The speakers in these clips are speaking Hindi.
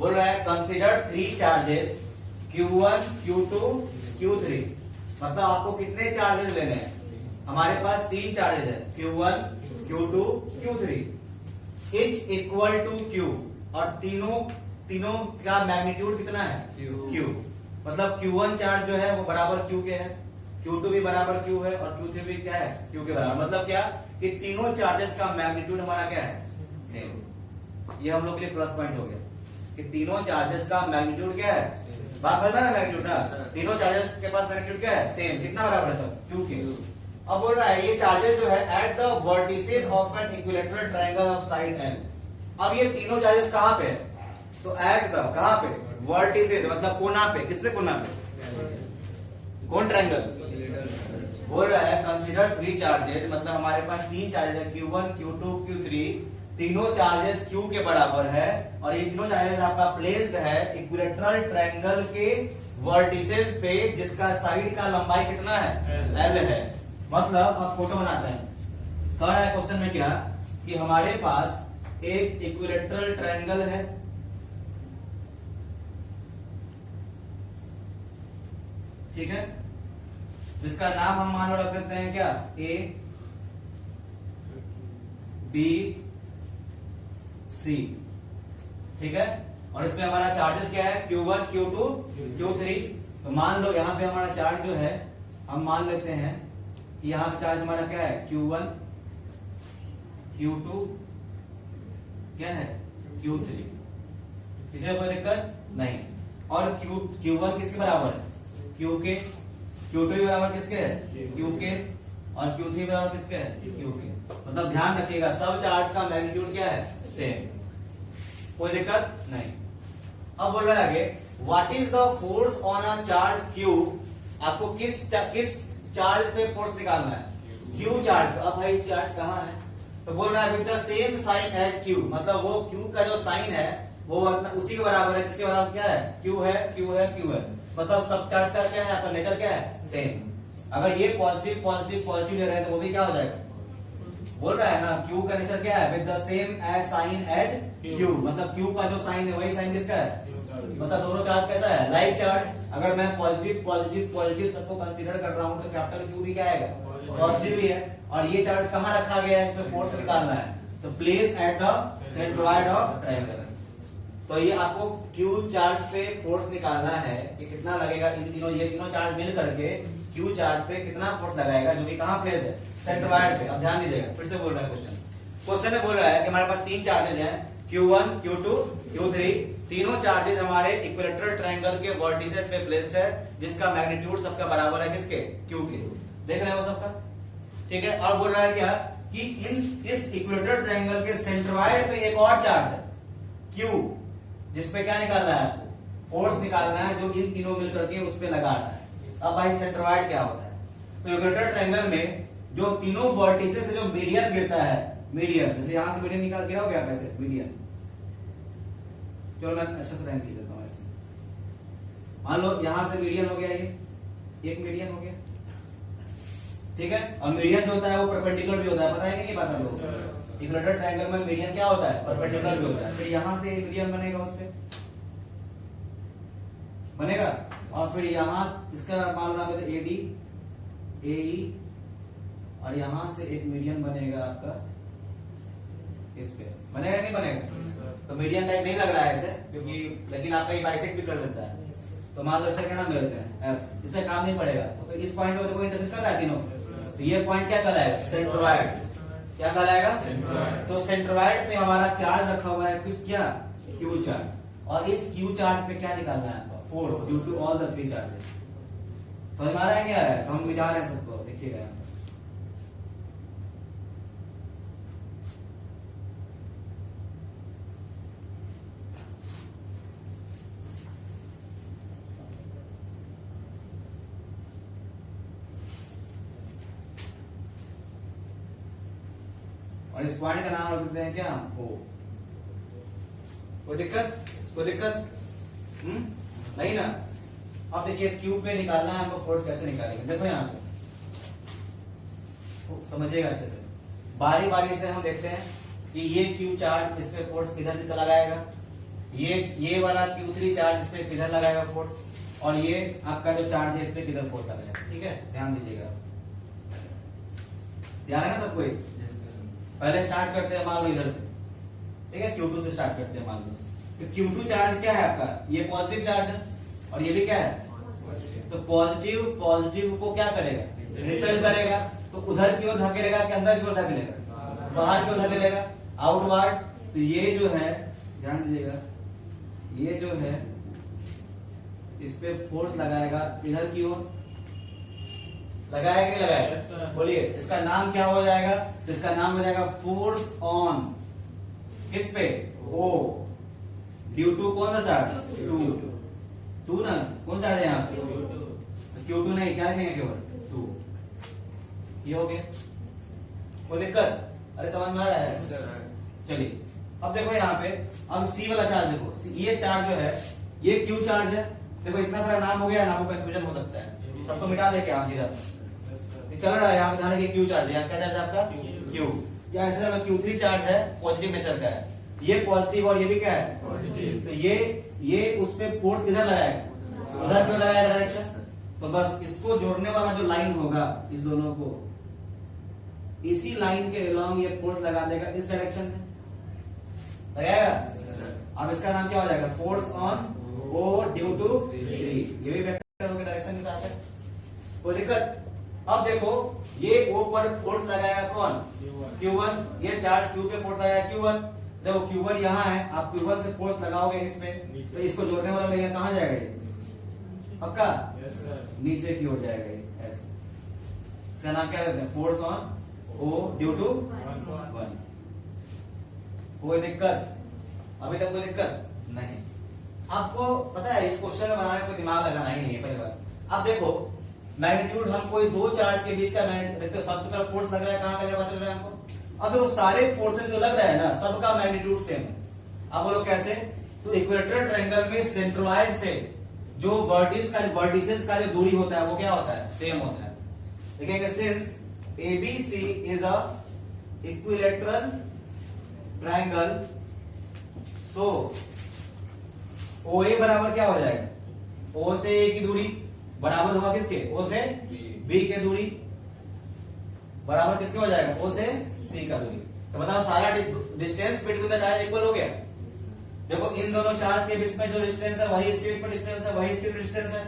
बोल रहा है consider 3 charges Q1, Q2, Q3। मतलब आपको कितने चार्जेस लेने हैं? हमारे पास 3 चार्जेस है, Q1, Q2, Q3, etch equal to Q। और तीनों का मैग्नीट्यूड कितना है? Q। मतलब Q1 चार्ज जो है वो बराबर Q के है, Q2 भी बराबर Q है और Q3 भी क्या है? Q के बराबर। मतलब क्या कि तीनों चार्जेस का मैग्नीट्यूड हमारा क्या है? सेम। ये हम लोग के लिए प्लस पॉइंट हो गया कि तीनों चार्जेस का मैग्नीट्यूड क्या है? बात समझ में ना? मैग्नीट्यूड ना, तीनों चार्जेस के पास मैग्नीट्यूड क्या है? सेम। कितना बराबर है सब? Q के। अब बोल रहा है ये चार्जेस जो है at the vertices of an equilateral triangle of side L। अब ये तीनों चार्जेस कहां पे है? तो एट द कहां पे? वर्टिसेस मतलब कोना पे। किससे कोना पे? कौन ट्रायंगल? बोल रहा है कंसीडर 3 चार्जेस, मतलब हमारे पास 3 चार्जेस है, Q1, Q2, Q3। तीनों चार्जेस Q के बराबर है और ये तीनों चार्जेस आपका प्लेस्ड है इक्विलैटरल ट्रायंगल के वर्टिसेस पे, जिसका साइड का लंबाई कितना है? L है। मतलब अब फोटो बनाते हैं। कह रहा है क्वेश्चन में क्या कि हमारे पास एक इक्विलैटरल ट्रायंगल है, ठीक है, जिसका नाम हम मान लो रख देते हैं क्या? A, B, C, ठीक है। और इसमें हमारा चार्जेस क्या है? Q1, Q2, Q3। तो मान लो यहां पे हमारा चार्ज जो है हम मान लेते हैं कि यहां पे चार्ज हमारा क्या है? Q1, Q2, क्या है? Q3। इसमें कोई दिक्कत नहीं। और Q1 किसके बराबर है? Q के। Q2 के बराबर किसके है? Q के। और Q3 के बराबर किसके है? Q के। मतलब ध्यान रखिएगा सब चार्ज का मैग्नीट्यूड क्या है? सेम। कोई दिक्कत नहीं। अब बोल रहा है आगे, what is the force on a charge Q। आपको किस चार्ज पे फोर्स निकालना है? Q charge. अब भाई चार्ज कहां है? तो बोल रहा है with the same sign as Q। मतलब वो Q का जो साइन है वो उसी के बराबर है जिसके बराबर क्या है? Q है, Q है, Q है। मतलब सब चार्ज का क्या है? आपका नेचर क्या है? सेम। अगर ये पॉजिटिव पॉजिटिव पॉजिटिव ले रहे हैं तो वो भी क्या हो जाएगा? बोल रहा है ना Q का नेचर क्या है? With the same as sign as Q। मतलब Q का जो साइन है वही साइन किसका है? मतलब दोनों चार्ज कैसा है? Like charge. अगर मैं पॉजिटिव पॉजिटिव पॉजिटिव सबको कंसीडर कर रहा हूं तो कैपिटल Q भी क्या आएगा? पॉजिटिव ही है। और ये चार्ज कहां रखा गया है? इसमें फोर्स निकालना है तो place at the centroid of triangle. तो ये आपको Q चार्ज पे फोर्स निकालना है कि कितना लगेगा। ये तीनों चार्ज मिल करके Q चार्ज पे कितना फोर्स लगाएगा, जो कि कहां प्लेस है? सेंट्रोइड पे। अब ध्यान दीजिएगा, फिर से बोल रहा है क्वेश्चन में बोल रहा है कि हमारे पास 3 चार्जेस हैं, Q1, Q2, Q3। तीनों चार्जेस हमारे इक्विलैटरल ट्रायंगल के वर्टिसेस पे प्लेस्ड है, जिसका मैग्नीट्यूड सबका बराबर है किसके? Q के। देख रहे हो सबका? ठीक है। और बोल रहा है क्या कि इस इक्विलैटरल ट्रायंगल के सेंट्रोइड पे एक और चार्ज है Q, जिसपे क्या निकालना है? आपको फोर्स निकालना है जो इन तीनों मिलकर के उस पे लगा रहा है। अब भाई सेंट्रोइड क्या होता है? तो इक्विलैटरल ट्रायंगल में जो तीनों वर्टिसेस से जो मीडियन गिरता है, मीडियन जैसे यहां से मीडियन निकाल गिरा हो गया कैसे? मीडियन। चलो मैं अच्छा से खींच देता हूं ऐसे। मान लो यहां से मीडियन हो गया, ये एक मीडियन हो गया, ठीक है। और मीडियन जो होता है वो परपेंडिकुलर भी होता है, पता है कि नहीं पता लोगों? इक्विलैटरल ट्रायंगल में मीडियन क्या होता है? परपेंडिकुलर भी होता है। फिर यहां से मीडियन बनेगा, उस पे बनेगा। और फिर यहां इसका मान लो AD, AE, और यहां से एक मीडियन बनेगा आपका इस पे। बनेगा नहीं बनेगा? तो मीडियन टाइप नहीं लग रहा है ऐसे, क्योंकि लेकिन आपका ये बाइसेक्ट भी कर देता है। तो मान लो इसका क्या नाम लेते हैं? F। इससे काम नहीं पड़ेगा। तो इस पॉइंट पे देखो इंटरसेक्ट कर रहा है तीनों। तो ये पॉइंट क्या कहलाएगा? सेंट्रोइड। क्या कहलाएगा? तो सेंट्रोइड पे हमारा चार्ज रखा हुआ है किस? क्या? Q charge. और इस Q चार्ज पे क्या निकालना है आपका? Force due to all the 3 charges. समझ में आ रहा है नहीं आ रहा है? तो हम मिटा रहे हैं सबको, देखिएगा। और इस पॉइंट का नाम रख देते हैं क्या? O। कोई दिक्कत? कोई दिक्कत? नहीं ना? अब देखिए इस Q पे निकालना है हमको फोर्स, कैसे निकालेंगे? देखो यहाँ पे समझिएगा अच्छे से, बारी बारी से हम देखते हैं कि ये Q चार्ज इस पे फोर्स किधर लगाएगा? ये वाला Q3 चार्ज इस पे किधर लगाएगा फोर्स, और ये आपका जो चार्ज है इस पे किधर फोर्स लगाएगा। ठीक है, ध्यान दीजिएगा, ध्यान है ना सबको। पहले स्टार्ट करते हैं मान लो इधर से, ठीक है, Q2 से स्टार्ट करते हैं मान लो। तो Q2 चार्ज क्या है आपका, ये पॉजिटिव चार्ज है और ये भी क्या है, तो पॉजिटिव को क्या करेगा, रिपेल करेगा। तो उधर की ओर धकेलेगा कि अंदर की ओर धकेलेगा, बाहर की ओर धकेलेगा, आउटवर्ड। तो ये जो है, ध्यान दीजिएगा, ये जो है इस पे फोर्स लगाएगा इधर की ओर, लगाएगा कि नहीं लगाएगा, बोलिए। इसका नाम क्या हो जाएगा, तो इसका नाम हो जाएगा फोर्स ऑन, किस पे, ओ, ड्यू टू कौन सा चार्ज, टू ना, कौन चार्ज है यहाँ, Q2 नहीं, क्या लिखेंगे केवल 2। ये हो गया, कोई दिक्कत, अरे समझ में आ रहा है। चलिए अब देखो यहाँ पे, अब C वाला चार्ज देखो, ये चार्ज जो है ये Q चार्ज है। देखो इतना सारा नाम हो गया ना, आपको कंफ्यूजन हो सकता है, सबको मिटा दे क्या सीधा चल रहा है। यहाँ पे ध्यान रखिए, Q चार्ज है, क्या चार्ज है आपका, Q, या ऐसे Q3 चार्ज है, पॉजिटिव नेचर का है, ये पॉजिटिव और ये भी क्या है पॉजिटिव। तो ये उस पे फोर्स किधर लगाएगा, उधर क्यों लगाएगा डायरेक्शन। तो बस इसको जोड़ने वाला जो लाइन होगा इस दोनों को, इसी लाइन के अलोंग ये फोर्स लगा देगा इस डायरेक्शन में, लगाएगा। अब इसका नाम क्या हो जाएगा, force on O due to 3। ये भी वेक्टर हो गया, डायरेक्शन के साथ है, कोई दिक्कत। अब देखो ये O पर फोर्स लगाएगा कौन, Q1, ये चार्ज Q पे फोर्स लगाएगा Q1। देखो Q1 यहाँ है, आप Q1 से फोर्स लगाओगे इस पे, तो इसको जोड़ने वाला लगेगा, कहाँ जाएगा ये, पक्का नीचे की ओर जाएगा ये, ऐसे। इसका नाम क्या कहते हैं, force on O due to 1। कोई दिक्कत, अभी तक कोई दिक्कत नहीं। आपको पता है इस क्वेश्चन में बनाने को दिमाग लगाना ही नहीं है पहली बार। अब देखो मैग्नीट्यूड, हम कोई दो चार्ज के बीच का देखते हो, सबकी तरफ फोर्स लग रहा है, कहाँ का पता चल रहा है हमको। अब देखो सारे फोर्सेस जो लग रहा है ना, सबका मैग्नीट्यूड सेम है। अब बोलो कैसे, तो इक्वेटर ट्रायंगल में सेंट्रोइड से जो वर्टिसेस का जो दूरी होता है वो क्या होता है, सेम होता है। देखेंगे since ABC is a equilateral triangle, so OA बराबर क्या हो जाएगा, O से A की दूरी बराबर होगा किसके, O से B के दूरी बराबर किसके हो जाएगा, O से C का दूरी। तो बताओ सारा distance between the charge equal हो गया। देखो इन दोनों चार्ज के बीच में जो डिस्टेंस है वही इसके बीच में डिस्टेंस है, वही इसके बीच डिस्टेंस है,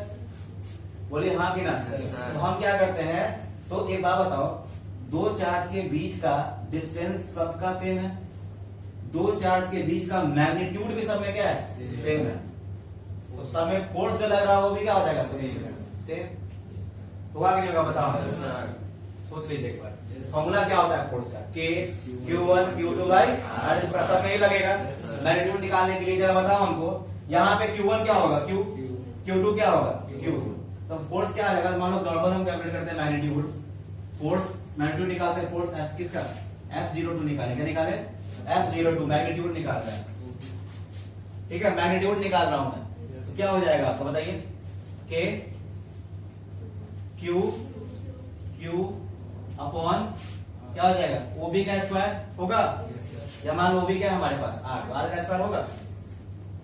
बोलिए हाँ कि ना। तो हम क्या करते हैं, तो एक बात बताओ, दो चार्ज के बीच का डिस्टेंस सबका सेम है, दो चार्ज के बीच का मैग्नीट्यूड भी सब में क्या है, सेम है। तो सब में फोर्स जो लग रहा है वो भी क्या हो जाएगा, सेम। तो आगे नहीं होगा, बताओ, सोच लीजिए एक बार। फॉर्मूला क्या होता है फोर्स का, K Q1 Q2 by R square, सब में ही लगेगा। मैग्नीट्यूड निकालने के लिए जरा बताओ हमको, यहाँ पे Q1 क्या होगा, Q, Q2 क्या होगा, Q। तो फोर्स क्या आएगा, मान लो नॉर्मल हम कैलकुलेट करते हैं मैग्नीट्यूड, फोर्स मैग्नीट्यूड निकालते हैं, फोर्स F किसका, F02 निकालें, क्या निकाले, F02 मैग्नीट्यूड निकाल रहा है, ठीक है, मैग्नीट्यूड निकाल रहा हूं मैं। तो क्या हो जाएगा आपको बताइए, K Q अपॉन क्या हो जाएगा, OB का स्क्वायर होगा, या मान लो OB क्या है हमारे पास, R का स्क्वायर होगा।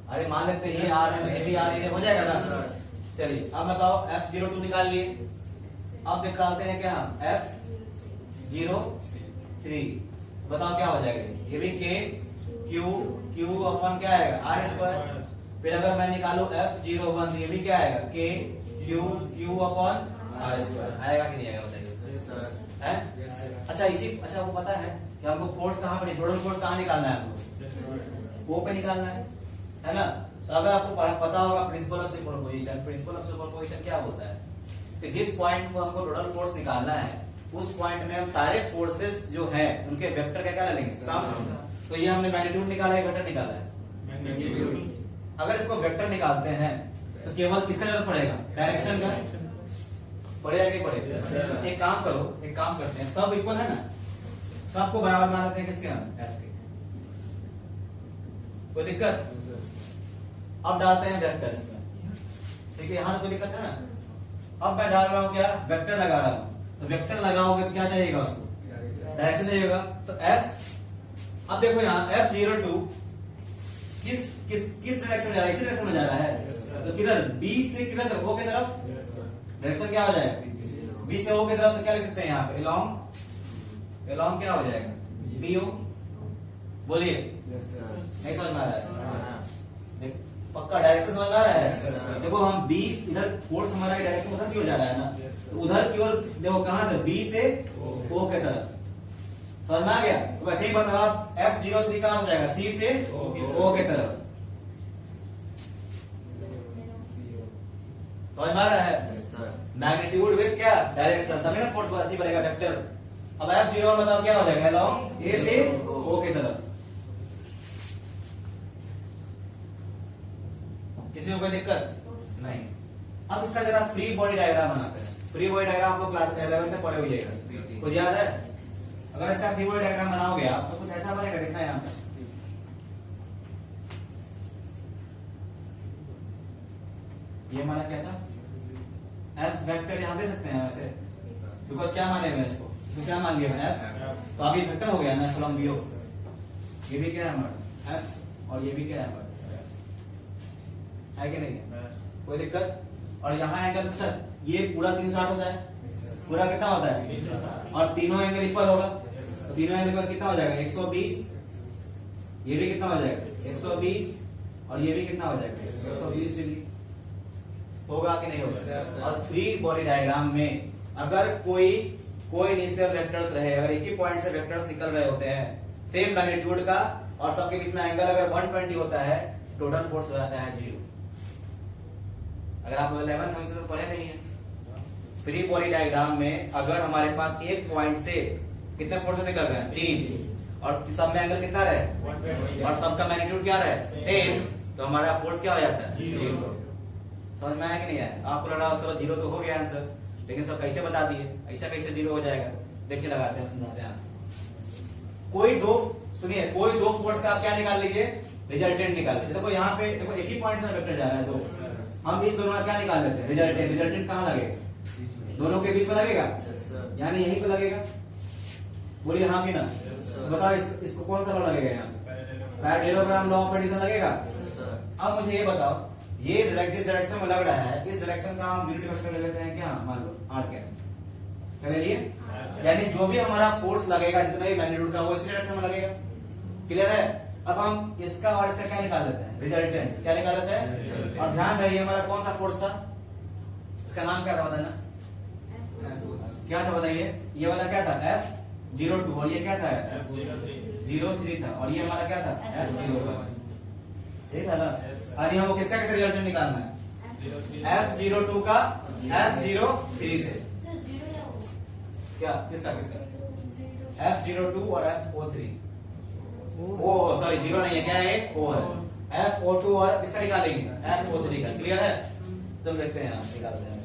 अरे मान लेते हैं ये R है, ये भी R है, हो जाएगा ना। चलिए अब बताओ F02 निकाल लिए, अब निकालते हैं क्या हम F03, बताओ क्या हो जाएगा, ये भी K Q अपॉन क्या आएगा, R स्क्वायर। फिर अगर मैं निकालू F01 तो ये भी क्या आएगा, K Q upon R square, आएगा कि नहीं आएगा बताइए, है? अच्छा वो पता है कि हमको फोर्स कहाँ पे, टोटल फोर्स कहाँ निकालना है हमको, O पे निकालना है ना। तो अगर आपको पता होगा principle of superposition, principle of superposition क्या बोलता है कि जिस पॉइंट को हमको टोटल फोर्स निकालना है उस पॉइंट में हम सारे फोर्सेस जो है उनके वेक्टर का क्या लेंगे, सम। तो ये हमने मैग्नीट्यूड निकाला है, वेक्टर निकाला है। अगर इसको वेक्टर निकालते हैं तो केवल किसका जरूरत पड़ेगा, डायरेक्शन का पड़ेगा कि पड़ेगा। एक काम करो, एक काम करते हैं, सब इक्वल है ना, सबको बराबर मान लेते हैं किसके नाम, F के, कोई दिक्कत। अब डालते हैं वेक्टर इसमें, ठीक है, यहां तो कोई दिक्कत है ना। अब मैं डाल रहा हूं क्या, वेक्टर लगा रहा हूं, तो वेक्टर लगाओगे तो क्या चाहिएगा, उसको डायरेक्शन चाहिएगा। तो F, अब देखो यहाँ F02 किस डायरेक्शन में जा रहा है? इसी डायरेक्शन में जा रहा है। तो किधर बी से किधर तक, ओ की तरफ डायरेक्शन क्या हो जाएगा? बी से ओ की तरफ। तो क्या लिख सकते हैं यहाँ पे? एलॉन्ग क्या हो जाएगा? B O. बोलिए नहीं समझ में आ रहा है? पक्का डायरेक्शन समझ में आ रहा है? देखो हम 20 इधर फोर्स हमारा डायरेक्शन उधर की ओर जा रहा है ना, तो उधर की ओर देखो कहां से? बी से ओ के तरफ। समझ में आ गया? तो वैसे ही बताओ आप F03 कहां हो जाएगा? सी से ओ के तरफ। समझ में आ रहा है? मैग्नीट्यूड विद क्या? डायरेक्शन, तभी ना फोर्स अच्छी बनेगा वेक्टर। अब F01 बताओ क्या हो जाएगा? अलोंग ए से ओ के तरफ। किसी को कोई दिक्कत नहीं? अब इसका जरा फ्री बॉडी डायग्राम बनाते हैं। फ्री बॉडी डायग्राम आप लोग क्लास 11 में पढ़े होइएगा, कुछ याद है? अगर इसका फ्री बॉडी डायग्राम बनाओगे आप तो कुछ ऐसा बनेगा, देखना यहाँ पे। ये हमारा क्या था? एफ वेक्टर यहाँ दे सकते हैं वैसे, बिकॉज क्या माने हुए इसको? इसको क्या मान लिया एफ? तो अभी वेक्टर हो गया ना फ्रॉम बी ओ। ये भी क्या है हमारा? एफ, और ये भी क्या है हमारा? है कि नहीं? कोई दिक्कत? और यहाँ एंगल सर ये पूरा 360 होता है, पूरा कितना होता है? और तीनों एंगल इक्वल होगा, तो तीनों एंगल कितना हो जाएगा? 120। ये भी कितना हो जाएगा? 120, और ये भी कितना हो जाएगा? 120 डिग्री। होगा कि नहीं होगा? और फ्री बॉडी डायग्राम में अगर कोई इनिशियल वेक्टर्स रहे, अगर एक ही पॉइंट से वेक्टर्स निकल रहे होते हैं सेम मैग्नीट्यूड का, और सबके बीच में एंगल अगर 120 होता है, टोटल फोर्स हो जाता है 0। अगर आप 11 हमसे तो पढ़े नहीं है। फ्री बॉडी डायग्राम में अगर हमारे पास एक पॉइंट से कितने फोर्स निकल रहे हैं? 3, और सब में एंगल कितना रहे, और सबका मैग्नीट्यूड क्या रहे? सेम, तो हमारा फोर्स क्या हो जाता है? 0। समझ में आया कि नहीं आया? आपको लगा सब 0 तो हो गया आंसर, लेकिन सब कैसे बता दिए? ऐसा कैसे 0 हो जाएगा? देखिए लगाते हैं, समझते हैं। कोई दो फोर्स का आप क्या निकाल लीजिए? रिजल्टेंट निकाल लीजिए। देखो यहाँ पे देखो एक ही पॉइंट से वेक्टर जा रहा है, तो हम इस दोनों का क्या निकाल देते हैं? रिजल्टेंट। रिजल्टेंट कहाँ लगेगा? दोनों के बीच में लगेगा, यानी यहीं पे लगेगा। बोलिए हाँ कि ना? बताओ इसको कौन सा लॉ लगेगा? यहाँ पैरेललोग्राम लॉ ऑफ एडिशन लगेगा। अब मुझे ये बताओ, ये जिस डायरेक्शन में लग रहा है, इस डायरेक्शन का हम यूनिट वेक्टर ले लेते हैं क्या? मान लो आर क्या ले लिए? यानी जो भी हमारा फोर्स लगेगा, जितना भी मैग्नीट्यूड का, वो इसी डायरेक्शन में लगेगा। क्लियर है? अब हम इसका और इसका क्या निकाल देते हैं? रिजल्टेंट। क्या निकाल देते हैं? और ध्यान रहे हमारा कौन सा फोर्स था? इसका नाम क्या था बताना? क्या था बताइए? ये वाला क्या था? F02, और ये क्या था? F03 था, और ये हमारा क्या था? F01। ये था ना? और हमको किसका कैसे रिजल्टेंट निकालना है? F02 का F03 से। क्या किसका F02 और F03। ओ सॉरी, 0 नहीं है, क्या है? O है। F02 और किसका निकालेंगे? F03 का। क्लियर है? तो देखते हैं, आप निकालते हैं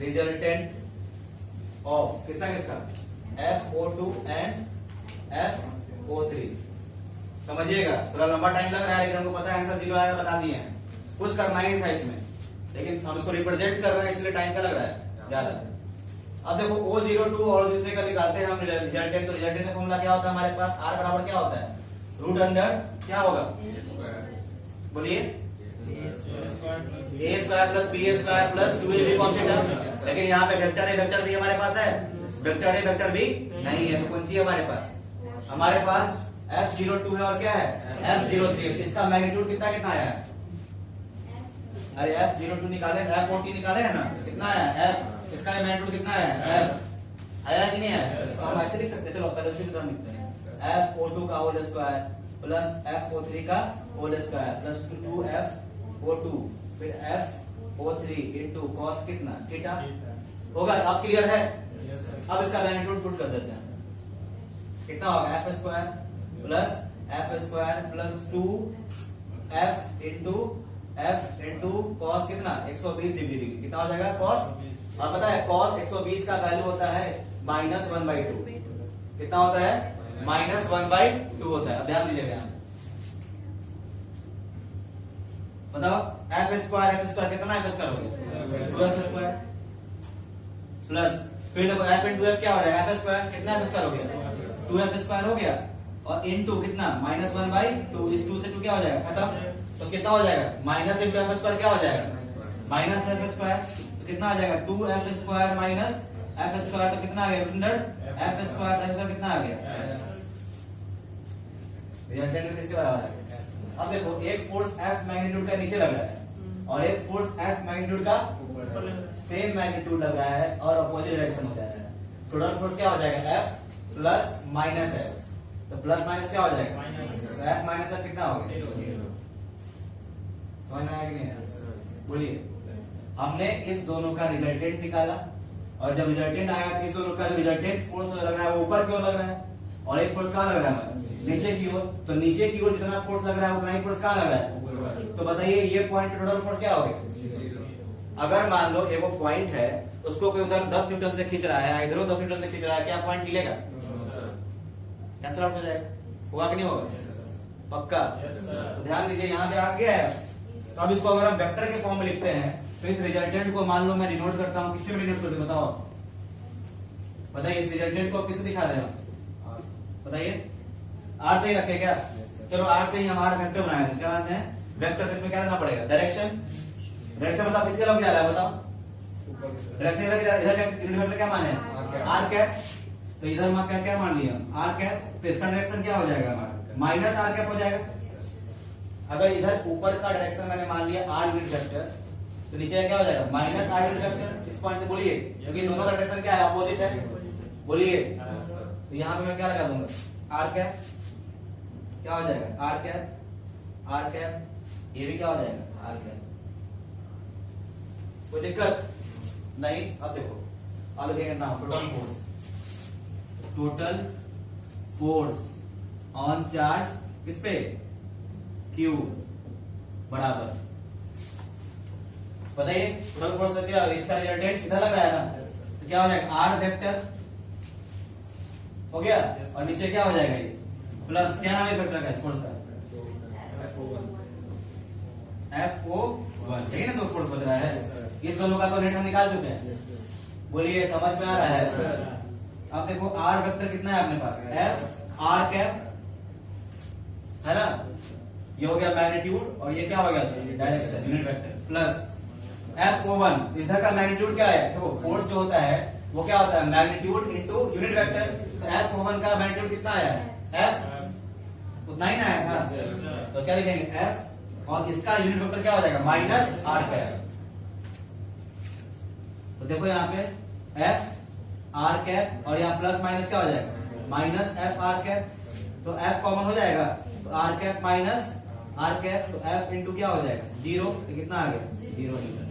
रिजल्टेंट ऑफ किसका F02 एंड F03। समझिएगा, थोड़ा लंबा टाइम लग रहा है, लेकिन हमको पता है आंसर 0 आएगा, बता दिए हैं। कुछ करना ही नहीं था इसमें, लेकिन हम इसको रिप्रेजेंट कर रहे हैं, इसलिए टाइम का लग रहा है ज्यादा। अब देखो O02 और O03 का निकालते हैं हम रिजल्टेंट। तो रिजल्टेंट का फॉर्मूला क्या होता है हमारे पास? R बराबर क्या होता है? रूट अंडर क्या होगा? बोलिए a square plus b square plus 2ab constant. लेकिन यहाँ पे वेक्टर है, वेक्टर भी हमारे पास है, वेक्टर है, वेक्टर भी नहीं है। तो कौन सी है हमारे पास? हमारे पास F02 है, और क्या है? F03। इसका मैग्नीट्यूड कितना कितना है? अरे F02 निकाले, F40 निकाले है ना, कितना है? F। इसका मैग्नीट्यूड कितना है? F। आया कि नहीं है? तो हम ऐसे लिख सकते हैं। चलो पहले उसी तरह लिखते हैं। F02 का होल स्क्वायर प्लस F03 का होल स्क्वायर प्लस 2F02 फिर F03 इंटू कॉस कितना? थीटा। होगा? अब क्लियर है? अब इसका मैग्नीट्यूड पुट कर देते हैं। कितना होगा? F square plus 2F into cos कितना? 120 डिग्री। कितना हो जाएगा? कॉस। और पता है कॉस 120 का वैल्यू होता है -1/2। कितना होता है? -1/2 होता है। अब ध्यान दीजिएगा, बताओ F स्क्वायर कितना? F स्क्वायर हो गया 2F स्क्वायर प्लस फिर देखो F इंटू F क्या हो जाएगा? F स्क्वायर कितना? F स्क्वायर हो गया 2F स्क्वायर हो गया और इनटू कितना -1/2, इस 2 से 2 क्या हो जाएगा खत्म, तो कितना हो जाएगा माइनस इंटू एफ स्क्वायर क्या हो जाएगा माइनस एफ स्क्वायर, तो कितना आ जाएगा 2f square minus F square, तो कितना आ गया अंडर एफ स्क्वायर कितना आ गया, रिजल्टेंट किसके बराबर है। अब देखो एक फोर्स F मैग्नीट्यूड का नीचे लग रहा है और एक फोर्स F मैग्नीट्यूड का सेम मैग्नीट्यूड लग रहा है और अपोजिट डायरेक्शन हो जा रहा है, टोटल फोर्स क्या हो जाएगा F प्लस माइनस F, तो प्लस माइनस क्या हो जाएगा तो F माइनस F कितना हो गया, समझ में आया कि नहीं, बोलिए। हमने इस दोनों का रिजल्टेंट निकाला और जब रिजल्टेंट आया तो इस दोनों का जो रिजल्टेंट फोर्स लग रहा है वो ऊपर की ओर लग रहा है और एक फोर्स कहाँ लग रहा है नीचे की ओर, तो नीचे की ओर जितना फोर्स लग रहा है उतना ही फोर्स कहाँ लग रहा है, तो बताइए ये पॉइंट टोटल फोर्स क्या हो गया। अगर मान लो एक वो पॉइंट है उसको कोई उधर 10 न्यूटन से खींच रहा है, इधर 10 न्यूटन से खींच रहा है, क्या पॉइंट मिलेगा, कैंसिल आउट हो जाएगा, होगा कि नहीं होगा पक्का। तो ध्यान दीजिए यहाँ पे आ गया है, तो अब इसको अगर हम वेक्टर के फॉर्म में लिखते हैं तो इस रिजल्टेंट को मान लो मैं डिनोट करता हूँ, किससे डिनोट करते बताओ, बताइए इस रिजल्टेंट को किससे दिखा रहे हैं, बताइए आर से ही रखे क्या, चलो आर से ही हम आर वेक्टर बनाए हैं, क्या बात है वेक्टर, तो इसमें क्या देना पड़ेगा डायरेक्शन, डायरेक्शन मतलब किसके लग जा रहा है बताओ, डायरेक्शन इधर का यूनिट वेक्टर क्या माने आर कैप, तो इधर में क्या मान लिया आर कैप, तो इसका डायरेक्शन क्या हो जाएगा हमारा माइनस आर कैप हो जाएगा। अगर इधर ऊपर का डायरेक्शन मैंने मान लिया आर यूनिट वेक्टर, तो नीचे क्या हो जाएगा माइनस आर यूनिट वेक्टर, इस पॉइंट से बोलिए क्योंकि दोनों का डायरेक्शन क्या है अपोजिट है, बोलिए। तो यहाँ पे मैं क्या लगा दूंगा आर कैप, क्या हो जाएगा आर कैप, ये भी क्या हो जाएगा आर कैप, कोई दिक्कत नहीं। अब देखो अब लिखेंगे नाम टोटल फोर्स ऑन चार्ज किस पे Q बराबर, बताइए टोटल फोर्स क्या इसका रिजल्टेंट सीधा लग रहा है ना, तो क्या हो जाएगा आर वेक्टर हो गया और नीचे क्या हो जाएगा ये प्लस क्या नाम है वेक्टर का फोर्स का FO1, यही ना दो फोर्स बच रहा है, इस दोनों का तो रेट हम निकाल चुके हैं, बोलिए समझ में आ रहा है। अब देखो आर वेक्टर कितना है अपने पास F आर कैप है ना, ये हो गया मैग्नीट्यूड और ये क्या हो गया direction unit vector plus FO1, इधर का मैग्नीट्यूड क्या है, देखो फोर्स जो होता है वो क्या होता है मैग्नीट्यूड इनटू यूनिट वेक्टर, तो FO1 का मैग्नीट्यूड कितना आया F उतना ही ना आया था, तो क्या लिखेंगे F और इसका यूनिट वेक्टर क्या हो जाएगा माइनस आर कैप, तो देखो यहाँ पे F आर कैप और यहाँ प्लस माइनस क्या हो जाएगा माइनस F आर कैप, तो F कॉमन हो जाएगा तो r cap minus r cap, तो F इंटू क्या हो जाएगा 0, तो कितना आ गया 0 न्यूटन।